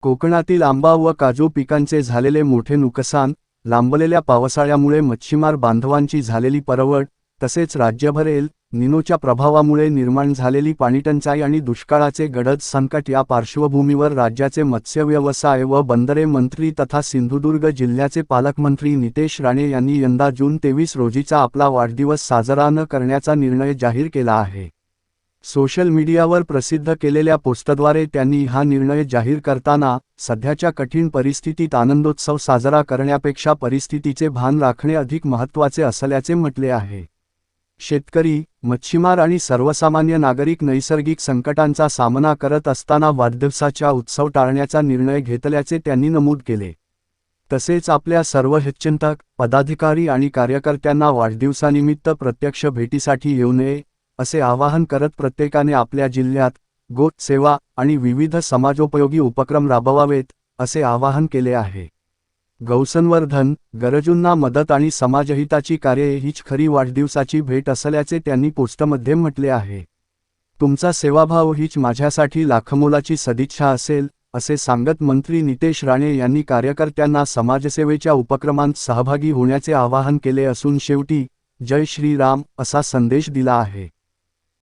कोकणातील आंबा व काजू पिकांचे झालेले मोठे नुकसान, लांबलेल्या पावसाळ्यामुळे मच्छीमार बांधवांची झालेली परवड, तसेच राज्यभर एल निनोच्या प्रभावामुळे निर्माण झालेली पाणीटंचाई आणि दुष्काळाचे गडद संकट या पार्श्वभूमीवर राज्याचे मत्स्यव्यवसाय व बंदरे मंत्री तथा सिंधुदुर्ग जिल्ह्याचे पालकमंत्री नितेश राणे यांनी यंदा जून 23 रोजीचा आपला वाढदिवस साजरा न करण्याचा निर्णय जाहीर केला आहे. सोशल मीडियावर प्रसिद्ध केलेल्या पोस्टद्वारे त्यांनी हा निर्णय जाहीर करताना, सध्याच्या कठीण परिस्थितीत आनंदोत्सव साजरा करण्यापेक्षा परिस्थितीचे भान राखणे अधिक महत्त्वाचे असल्याचे म्हटले आहे. शेतकरी, मच्छीमार आणि सर्वसामान्य नागरिक नैसर्गिक संकटांचा सामना करत असताना वाढदिवसाचा उत्सव टाळण्याचा निर्णय घेतल्याचे त्यांनी नमूद केले. तसेच आपल्या सर्व हितचिंतक, पदाधिकारी आणि कार्यकर्त्यांना वाढदिवसानिमित्त प्रत्यक्ष भेटीसाठी येऊ नये, असे आवाहन करत प्रत्येकाने आपल्या जिल्ह्यात गोट सेवा आणि विविध समाजोपयोगी उपक्रम राबवावेत, असे आवाहन केले आहे. गौसंवर्धन, गरजूंना मदत आणि समाजहिताची कार्ये हीच खरी वाढदिवसाची भेट असल्याचे त्यांनी पोस्टमध्ये म्हटले आहे. तुमचा सेवाभाव हीच माझ्यासाठी लाखमोलाची सदिच्छा असेल, असे सांगत मंत्री नितेश राणे यांनी कार्यकर्त्यांना समाजसेवेच्या उपक्रमांत सहभागी होण्याचे आवाहन केले असून शेवटी जय श्रीराम असा संदेश दिला आहे.